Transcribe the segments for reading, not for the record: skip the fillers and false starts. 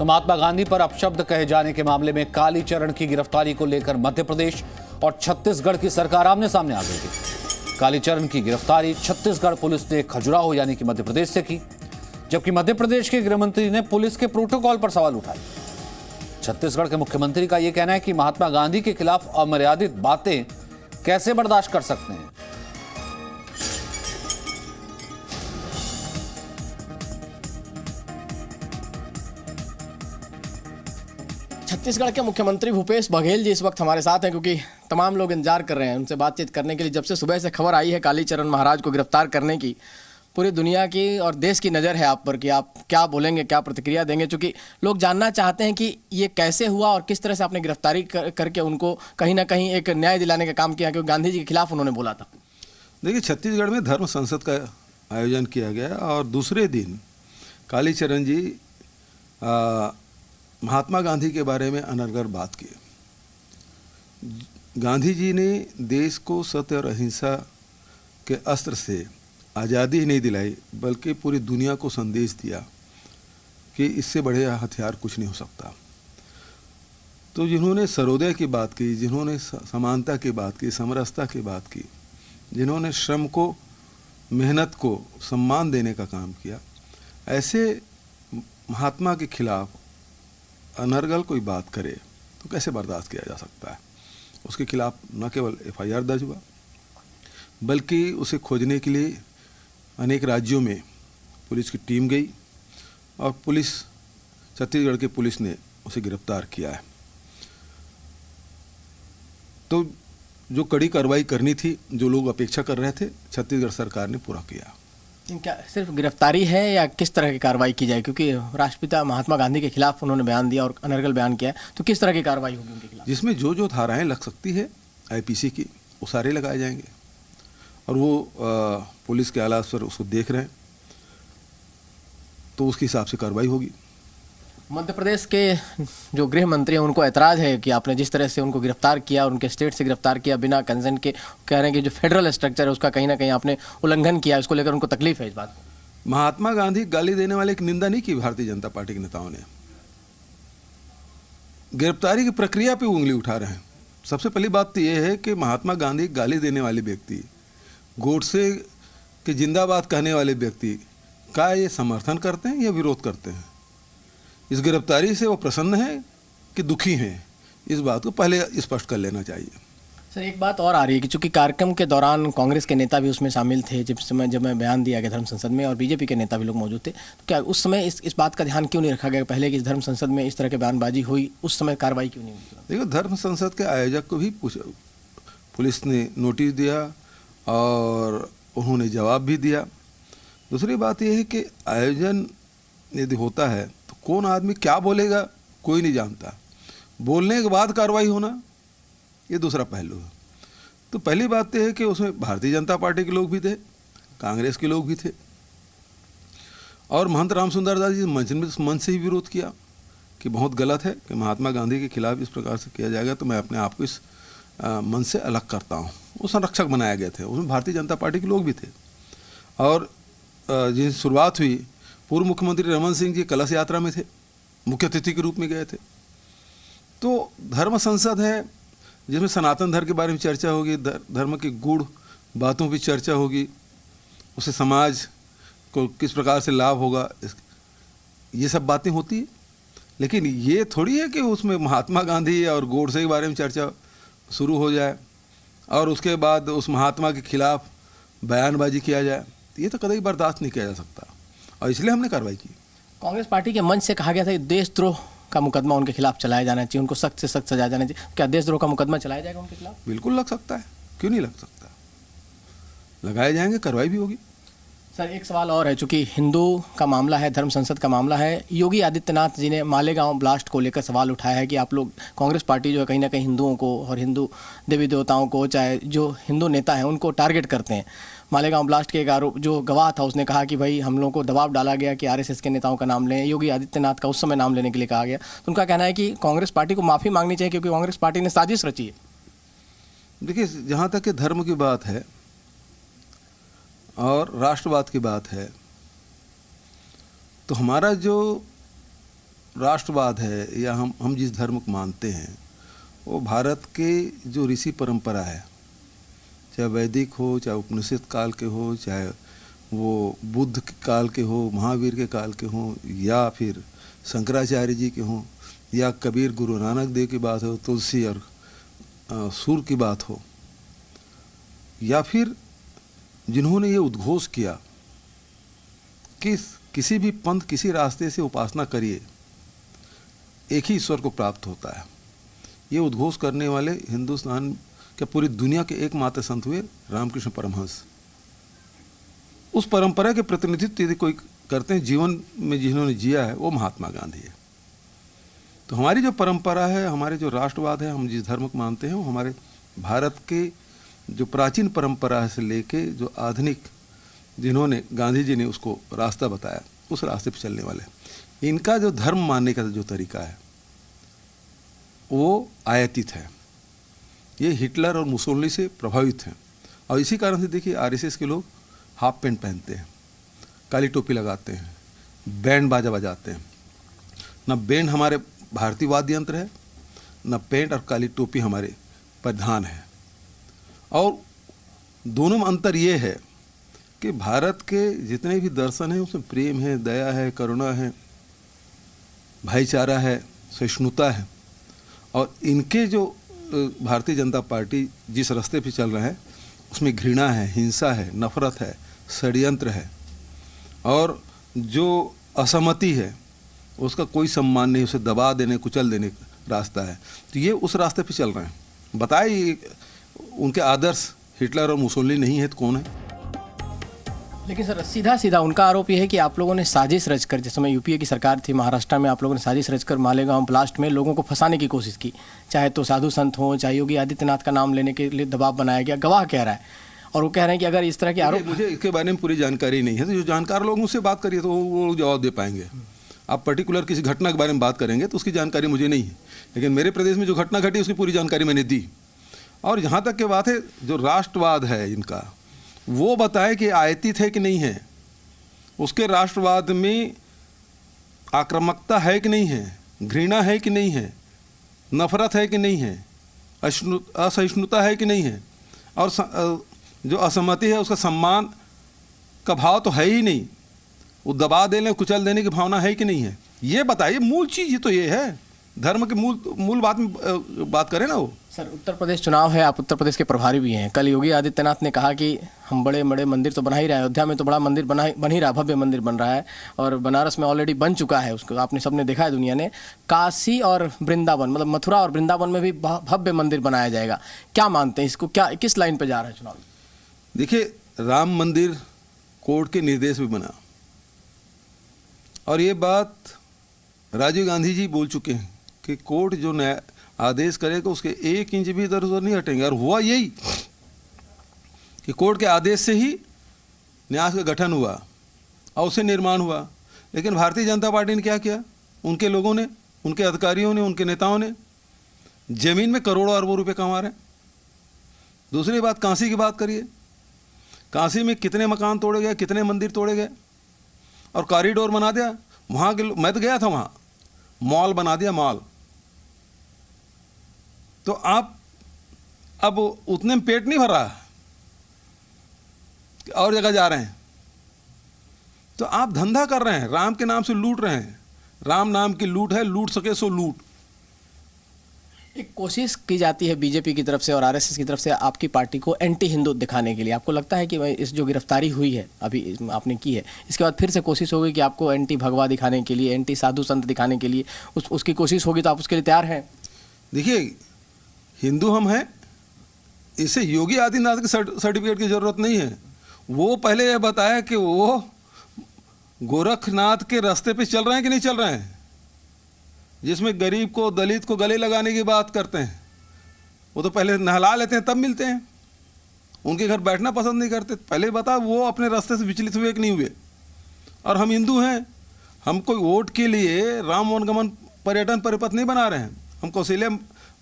तो महात्मा गांधी पर अपशब्द कहे जाने के मामले में कालीचरण की गिरफ्तारी को लेकर मध्य प्रदेश और छत्तीसगढ़ की सरकार आमने सामने आ गई थी। कालीचरण की गिरफ्तारी छत्तीसगढ़ पुलिस ने खजुराहो यानी कि मध्य प्रदेश से की, जबकि मध्य प्रदेश के गृहमंत्री ने पुलिस के प्रोटोकॉल पर सवाल उठाए। छत्तीसगढ़ के मुख्यमंत्री का यह कहना है कि महात्मा गांधी के खिलाफ अमर्यादित बातें कैसे बर्दाश्त कर सकते हैं। छत्तीसगढ़ के मुख्यमंत्री भूपेश बघेल जी इस वक्त हमारे साथ हैं, क्योंकि तमाम लोग इंतजार कर रहे हैं उनसे बातचीत करने के लिए। जब से सुबह से खबर आई है कालीचरण महाराज को गिरफ्तार करने की, पूरी दुनिया की और देश की नज़र है आप पर कि आप क्या बोलेंगे, क्या प्रतिक्रिया देंगे, क्योंकि लोग जानना चाहते हैं कि ये कैसे हुआ और किस तरह से आपने गिरफ्तारी करके उनको कहीं ना कहीं एक न्याय दिलाने का काम किया, क्योंकि गांधी जी के खिलाफ उन्होंने बोला था। देखिए, छत्तीसगढ़ में धर्म संसद का आयोजन किया गया और दूसरे दिन कालीचरण जी महात्मा गांधी के बारे में अनर्गल बात की। गांधी जी ने देश को सत्य और अहिंसा के अस्त्र से आज़ादी ही नहीं दिलाई, बल्कि पूरी दुनिया को संदेश दिया कि इससे बड़े हथियार कुछ नहीं हो सकता। तो जिन्होंने सर्वोदय की बात की, जिन्होंने समानता की बात की, समरसता की बात की, जिन्होंने श्रम को, मेहनत को सम्मान देने का काम किया, ऐसे महात्मा के खिलाफ अनर्गल कोई बात करे तो कैसे बर्दाश्त किया जा सकता है। उसके खिलाफ न केवल FIR दर्ज हुआ, बल्कि उसे खोजने के लिए अनेक राज्यों में पुलिस की टीम गई और छत्तीसगढ़ की पुलिस ने उसे गिरफ्तार किया है। तो जो कड़ी कार्रवाई करनी थी, जो लोग अपेक्षा कर रहे थे, छत्तीसगढ़ सरकार ने पूरा किया। क्या सिर्फ गिरफ्तारी है या किस तरह की कार्रवाई की जाए, क्योंकि राष्ट्रपिता महात्मा गांधी के खिलाफ उन्होंने बयान दिया और अनर्गल बयान किया है, तो किस तरह की कार्रवाई होगी उनके खिलाफ? जिसमें जो धाराएं लग सकती है IPC की, वो सारे लगाए जाएंगे और वो पुलिस के आला अफसर उसको देख रहे हैं, तो उसके हिसाब से कार्रवाई होगी। मध्य प्रदेश के जो गृह मंत्री हैं उनको ऐतराज़ है कि आपने जिस तरह से उनको गिरफ्तार किया और उनके स्टेट से गिरफ्तार किया बिना कंसेंट के, कह रहे हैं कि जो फेडरल स्ट्रक्चर है उसका कहीं ना कहीं आपने उल्लंघन किया, इसको लेकर उनको तकलीफ है इस बात को। महात्मा गांधी गाली देने वाले की निंदा नहीं की भारतीय जनता पार्टी के नेताओं ने, गिरफ्तारी की प्रक्रिया पे उंगली उठा रहे हैं। सबसे पहली बात तो यह है कि महात्मा गांधी गाली देने वाले व्यक्ति, गोडसे के जिंदाबाद कहने वाले व्यक्ति का ये समर्थन करते हैं या विरोध करते हैं। इस गिरफ्तारी से वो प्रसन्न हैं कि दुखी हैं, इस बात को पहले स्पष्ट कर लेना चाहिए। सर, एक बात और आ रही है कि चूंकि कार्यक्रम के दौरान कांग्रेस के नेता भी उसमें शामिल थे, जब मैं बयान दिया गया धर्म संसद में, और बीजेपी के नेता भी लोग मौजूद थे, तो क्या उस समय इस बात का ध्यान क्यों नहीं रखा गया पहले कि इस धर्म संसद में इस तरह की बयानबाजी हुई, उस समय कार्रवाई क्यों नहीं हुई? देखो, धर्म संसद के आयोजक को भी पुलिस ने नोटिस दिया और उन्होंने जवाब भी दिया। दूसरी बात यह है कि आयोजन यदि होता है तो कौन आदमी क्या बोलेगा कोई नहीं जानता, बोलने के बाद कार्रवाई होना ये दूसरा पहलू है। तो पहली बात यह है कि उसमें भारतीय जनता पार्टी के लोग भी थे, कांग्रेस के लोग भी थे, और महंत रामसुंदर दास जी मंच से ही विरोध किया कि बहुत गलत है कि महात्मा गांधी के खिलाफ इस प्रकार से किया जाएगा, तो मैं अपने आप को इस मंच से अलग करता हूँ। वो संरक्षक बनाए गए थे, उसमें भारतीय जनता पार्टी के लोग भी थे। और जिस शुरुआत हुई, पूर्व मुख्यमंत्री रमन सिंह जी कलश यात्रा में थे, मुख्य अतिथि के रूप में गए थे। तो धर्म संसद है जिसमें सनातन धर्म के बारे में चर्चा होगी, धर्म की गूढ़ बातों की चर्चा होगी, उससे समाज को किस प्रकार से लाभ होगा, ये सब बातें होती है। लेकिन ये थोड़ी है कि उसमें महात्मा गांधी और गोडसे के बारे में चर्चा शुरू हो जाए और उसके बाद उस महात्मा के खिलाफ बयानबाजी किया जाए। ये तो कभी बर्दाश्त नहीं किया जा सकता और इसलिए हमने कार्रवाई की। कांग्रेस पार्टी के मंच से कहा गया था कि देशद्रोह का मुकदमा उनके खिलाफ चलाया जाना चाहिए, उनको सख्त से सख्त सजा जाना चाहिए। क्या देशद्रोह का मुकदमा चलाया जाएगा उनके खिलाफ? बिल्कुल लग सकता है, क्यों नहीं लग सकता, लगाए जाएंगे, कार्रवाई भी होगी। सर, एक सवाल और है, चूंकि हिंदू का मामला है, धर्म संसद का मामला है, योगी आदित्यनाथ जी ने मालेगांव ब्लास्ट को लेकर सवाल उठाया है कि आप लोग कांग्रेस पार्टी जो है कहीं ना कहीं हिंदुओं को और हिंदू देवी देवताओं को, चाहे जो हिंदू नेता हैं उनको टारगेट करते हैं। मालेगांव ब्लास्ट के एक आरोप, जो गवाह था, उसने कहा कि भाई हम लोगों को दबाव डाला गया कि RSS के नेताओं का नाम लें, योगी आदित्यनाथ का उस समय नाम लेने के लिए कहा गया। तो उनका कहना है कि कांग्रेस पार्टी को माफ़ी मांगनी चाहिए क्योंकि कांग्रेस पार्टी ने साजिश रची है। देखिए, जहाँ तक कि धर्म की बात है और राष्ट्रवाद की बात है, तो हमारा जो राष्ट्रवाद है या हम जिस धर्म को मानते हैं वो भारत के जो ऋषि परंपरा है, चाहे वैदिक हो, चाहे उपनिषद काल के हो, चाहे वो बुद्ध के काल के हो, महावीर के काल के हों, या फिर शंकराचार्य जी के हों, या कबीर गुरु नानक देव की बात हो, तुलसी और सूर की बात हो, या फिर जिन्होंने ये उद्घोष किया कि किसी भी पंथ किसी रास्ते से उपासना करिए एक ही ईश्वर को प्राप्त होता है, ये उद्घोष करने वाले हिंदुस्तान के पूरी दुनिया के एकमात्र संत हुए रामकृष्ण परमहंस। उस परंपरा के प्रतिनिधित्व यदि कोई करते हैं जीवन में जिन्होंने जिया है वो महात्मा गांधी है। तो हमारी जो परंपरा है, हमारे जो राष्ट्रवाद है, हम जिस धर्म को मानते हैं वो हमारे भारत के जो प्राचीन परंपरा से लेके जो आधुनिक जिन्होंने गांधी जी ने उसको रास्ता बताया उस रास्ते पर चलने वाले। इनका जो धर्म मानने का जो तरीका है वो आयातित है, ये हिटलर और मुसोलिनी से प्रभावित हैं। और इसी कारण से देखिए आरएसएस के लोग हाफ पैंट पहनते हैं, काली टोपी लगाते हैं, बैंड बाजा बजाते हैं। न बैंड हमारे भारतीय वाद्य यंत्र है, न पैंट और काली टोपी हमारे परिधान है। और दोनों में अंतर ये है कि भारत के जितने भी दर्शन हैं उसमें प्रेम है, दया है, करुणा है, भाईचारा है, सहिष्णुता है। और इनके जो भारतीय जनता पार्टी जिस रास्ते पे चल रहा है उसमें घृणा है, हिंसा है, नफरत है, षड्यंत्र है और जो असहमति है उसका कोई सम्मान नहीं, उसे दबा देने, कुचल देने का रास्ता है। तो ये उस रास्ते पे चल रहे हैं। बताइए उनके आदर्श हिटलर और मुसोलिनी नहीं है तो कौन है? लेकिन सर सीधा सीधा उनका आरोप यह है कि आप लोगों ने साजिश रचकर, जिस समय यूपीए की सरकार थी महाराष्ट्र में, आप लोगों ने साजिश रचकर मालेगांव ब्लास्ट में लोगों को फंसाने की कोशिश की, चाहे तो साधु संत हों, चाहे योगी आदित्यनाथ का नाम लेने के लिए दबाव बनाया गया। गवाह कह रहा है और वो कह रहे हैं कि अगर इस तरह के आरोप, मुझे इसके बारे में पूरी जानकारी नहीं है, तो जो जानकार लोग उनसे बात करिए तो वो लोग जवाब दे पाएंगे। आप पर्टिकुलर किसी घटना के बारे में बात करेंगे तो उसकी जानकारी मुझे नहीं है, लेकिन मेरे प्रदेश में जो घटना घटी उसकी पूरी जानकारी मैंने दी। और यहाँ तक की बात है जो राष्ट्रवाद है इनका, वो बताए कि आयतित है कि नहीं है, उसके राष्ट्रवाद में आक्रामकता है कि नहीं है, घृणा है कि नहीं है, नफरत है कि नहीं है, असहिष्णुता है कि नहीं है, और जो असहमति है उसका सम्मान का भाव तो है ही नहीं, वो दबा देने, कुचल देने की भावना है कि नहीं है, ये बताइए। मूल चीज़ तो ये है, धर्म के मूल बात में बात करें ना वो। सर उत्तर प्रदेश चुनाव है, आप उत्तर प्रदेश के प्रभारी भी हैं। कल योगी आदित्यनाथ ने कहा कि हम बड़े बड़े मंदिर तो बना ही रहे हैं, अयोध्या में तो बड़ा मंदिर बन ही रहा, भव्य मंदिर बन रहा है, और बनारस में ऑलरेडी बन चुका है, उसको आपने सबने देखा है दुनिया ने। काशी और वृंदावन, मतलब मथुरा और वृंदावन में भी भव्य मंदिर बनाया जाएगा। क्या मानते हैं इसको, क्या किस लाइन पर जा रहा है चुनाव? देखिए राम मंदिर कोर्ट के निर्देश में बना, और ये बात राजीव गांधी जी बोल चुके हैं कि कोर्ट जो नया आदेश करेगा उसके 1 इंच भी इधर उधर नहीं हटेंगे। और हुआ यही कि कोर्ट के आदेश से ही न्यास का गठन हुआ और उससे निर्माण हुआ। लेकिन भारतीय जनता पार्टी ने क्या किया, उनके लोगों ने, उनके अधिकारियों ने, उनके नेताओं ने जमीन में करोड़ों अरबों रुपए कमा रहे हैं। दूसरी बात, काशी की बात करिए, काशी में कितने मकान तोड़े गए, कितने मंदिर तोड़े गए, और कॉरिडोर बना दिया वहाँ के। मैं तो गया था वहाँ, मॉल बना दिया, मॉल। तो आप अब उतने में पेट नहीं भर रहा कि और जगह जा रहे हैं, तो आप धंधा कर रहे हैं, राम के नाम से लूट रहे हैं। राम नाम की लूट है, लूट सके सो लूट। एक कोशिश की जाती है बीजेपी की तरफ से और आरएसएस की तरफ से आपकी पार्टी को एंटी हिंदू दिखाने के लिए। आपको लगता है कि इस जो गिरफ्तारी हुई है अभी आपने की है, इसके बाद फिर से कोशिश होगी कि आपको एंटी भगवा दिखाने के लिए, एंटी साधु संत दिखाने के लिए उसकी कोशिश होगी, तो आप उसके लिए तैयार हैं? देखिए हिंदू हम हैं, इसे योगी आदित्यनाथ के सर्टिफिकेट की ज़रूरत नहीं है। वो पहले यह बताया कि वो गोरखनाथ के रास्ते पे चल रहे हैं कि नहीं चल रहे हैं, जिसमें गरीब को, दलित को गले लगाने की बात करते हैं। वो तो पहले नहला लेते हैं तब मिलते हैं, उनके घर बैठना पसंद नहीं करते। पहले बता वो अपने रास्ते से विचलित हुए कि नहीं हुए। और हम हिंदू हैं, हम कोई वोट के लिए राम वनगमन पर्यटन परिपथ नहीं बना रहे हैं, हम कौशल्या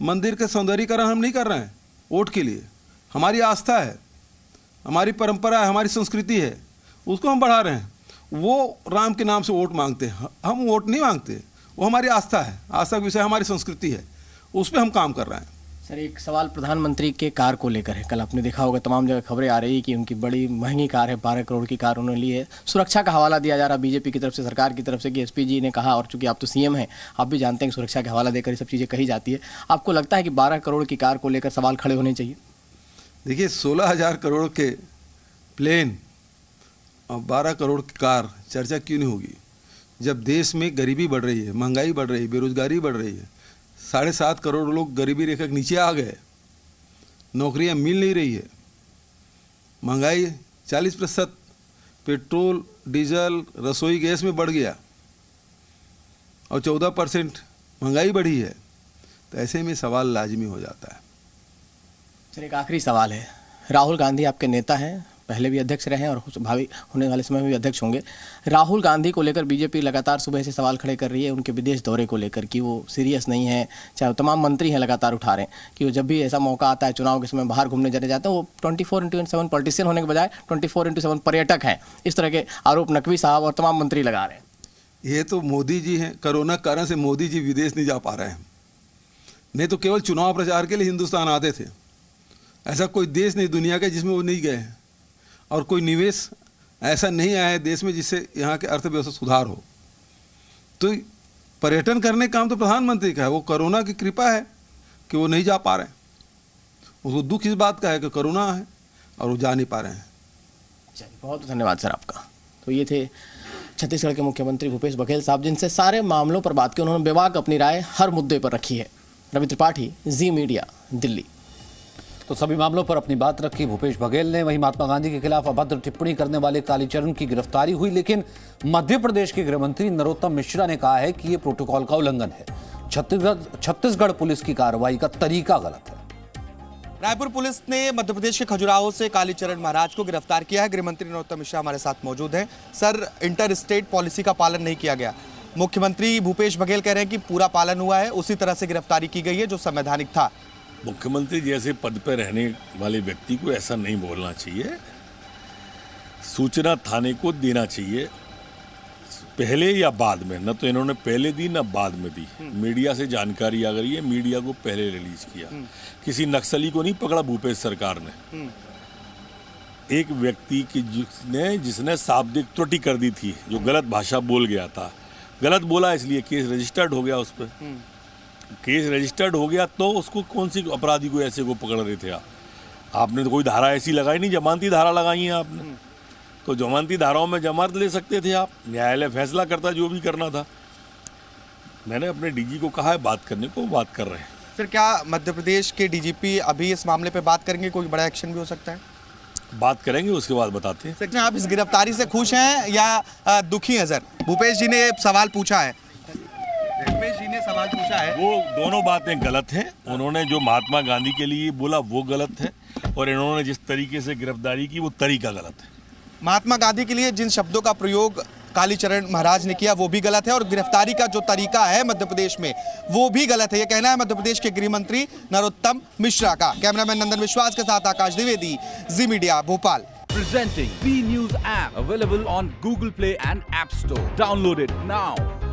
मंदिर के सौंदर्यीकरण हम नहीं कर रहे हैं वोट के लिए। हमारी आस्था है, हमारी परंपरा है, हमारी संस्कृति है, उसको हम बढ़ा रहे हैं। वो राम के नाम से वोट मांगते हैं, हम वोट नहीं मांगते। वो हमारी आस्था है, आस्था का विषय हमारी संस्कृति है, उस पर हम काम कर रहे हैं। सर एक सवाल प्रधानमंत्री के कार को लेकर है। कल आपने देखा होगा तमाम जगह खबरें आ रही कि उनकी बड़ी महंगी कार है, 12 करोड़ की कार उन्होंने ली है। सुरक्षा का हवाला दिया जा रहा बीजेपी की तरफ से, सरकार की तरफ से कि एसपी जी ने कहा, और चूंकि आप तो सीएम हैं, आप भी जानते हैं कि सुरक्षा के हवाला देकर ये सब चीज़ें कही जाती है। आपको लगता है कि 12 करोड़ की कार को लेकर सवाल खड़े होने चाहिए? देखिए 16,000 करोड़ के प्लेन और 12 करोड़ की कार चर्चा क्यों नहीं होगी, जब देश में गरीबी बढ़ रही है, महंगाई बढ़ रही है, बेरोजगारी बढ़ रही है, 7.5 करोड़ लोग गरीबी रेखा के नीचे आ गए, नौकरियां मिल नहीं रही है, महंगाई 40%, पेट्रोल डीजल रसोई गैस में बढ़ गया और 14% महंगाई बढ़ी है, तो ऐसे में सवाल लाजमी हो जाता है। सर एक आखिरी सवाल है। राहुल गांधी आपके नेता हैं, पहले भी अध्यक्ष रहे हैं और भावी होने वाले समय में भी अध्यक्ष होंगे। राहुल गांधी को लेकर बीजेपी लगातार सुबह से सवाल खड़े कर रही है उनके विदेश दौरे को लेकर कि वो सीरियस नहीं है, चाहे तमाम मंत्री हैं लगातार उठा रहे हैं कि वो जब भी ऐसा मौका आता है चुनाव के समय बाहर घूमने जाने जाते हैं, वो 24/7 पॉलिटिशियन होने के बजाय 24/7 पर्यटक हैं। इस तरह के आरोप नकवी साहब और तमाम मंत्री लगा रहे हैं। ये तो मोदी जी हैं, कोरोना के कारण से मोदी जी विदेश नहीं जा पा रहे हैं, नहीं तो केवल चुनाव प्रचार के लिए हिंदुस्तान आते थे। ऐसा कोई देश नहीं दुनिया का जिसमें वो नहीं गए हैं, और कोई निवेश ऐसा नहीं आया है देश में जिससे यहाँ के अर्थव्यवस्था सुधार हो। तो पर्यटन करने का काम तो प्रधानमंत्री का है, वो कोरोना की कृपा है कि वो नहीं जा पा रहे हैं। उसको दुख इस बात का है कि कोरोना है और वो जा नहीं पा रहे हैं। चलिए बहुत धन्यवाद सर आपका। तो ये थे छत्तीसगढ़ के मुख्यमंत्री भूपेश बघेल साहब, जिनसे सारे मामलों पर बात की। उन्होंने बेबाक अपनी राय हर मुद्दे पर रखी है। रवि त्रिपाठी, जी मीडिया, दिल्ली। तो सभी मामलों पर अपनी बात रखी भूपेश बघेल ने। वहीं महात्मा गांधी के खिलाफ अभद्र टिप्पणी करने वाले कालीचरण की गिरफ्तारी हुई, लेकिन मध्य प्रदेश के गृह मंत्री नरोत्तम मिश्रा ने कहा है कि यह प्रोटोकॉल का उल्लंघन है। छत्तीसगढ़ पुलिस की कार्रवाई का तरीका गलत है। रायपुर पुलिस ने मध्य प्रदेश के खजुराहो से कालीचरण महाराज को गिरफ्तार किया है। गृह मंत्री नरोत्तम मिश्रा हमारे साथ मौजूद हैं। सर, इंटर स्टेट पॉलिसी का पालन नहीं किया गया। मुख्यमंत्री भूपेश बघेल कह रहे हैं कि पूरा पालन हुआ है, उसी तरह से गिरफ्तारी की गई है जो संवैधानिक था। मुख्यमंत्री जैसे पद पर रहने वाले व्यक्ति को ऐसा नहीं बोलना चाहिए। सूचना थाने को देना चाहिए पहले या बाद में, न तो इन्होंने पहले दी न बाद में दी। मीडिया से जानकारी आ गई है, मीडिया को पहले रिलीज किया। किसी नक्सली को नहीं पकड़ा भूपेश सरकार ने, एक व्यक्ति की जिसने शाब्दिक त्रुटि कर दी थी, जो गलत भाषा बोल गया था। गलत बोला इसलिए केस रजिस्टर्ड हो गया उस पर। केस रजिस्टर्ड हो गया तो उसको कौन सी अपराधी को ऐसे को पकड़ रहे थे आप? आपने तो कोई धारा ऐसी लगाई नहीं, जमानती धारा लगाई है आपने। तो जमानती धाराओं में जमानत ले सकते थे आप, न्यायालय फैसला करता जो भी करना था। मैंने अपने डीजी को कहा है बात करने को, बात कर रहे हैं। सर, क्या मध्य प्रदेश के डीजीपी अभी इस मामले पे बात करेंगे? कोई बड़ा एक्शन भी हो सकता है? बात करेंगे, उसके बाद बताते हैं। सर, आप इस गिरफ्तारी से खुश हैं या दुखी हैं? सर, भूपेश जी ने सवाल पूछा है, वो दोनों बातें गलत हैं। उन्होंने जो महात्मा गांधी के लिए बोला वो गलत है, और इन्होंने जिस तरीके से गिरफ्तारी की वो तरीका गलत है। महात्मा गांधी के लिए जिन शब्दों का प्रयोग कालीचरण महाराज ने किया वो भी गलत है, और गिरफ्तारी का जो तरीका है मध्य प्रदेश में वो भी गलत है। ये कहना है मध्य प्रदेश के गृह मंत्री नरोत्तम मिश्रा का। कैमरामैन नंदन विश्वास के साथ Akash Dwivedi, Zee media, Bhopal. Presenting B News app available on Google Play and App Store. Download it now.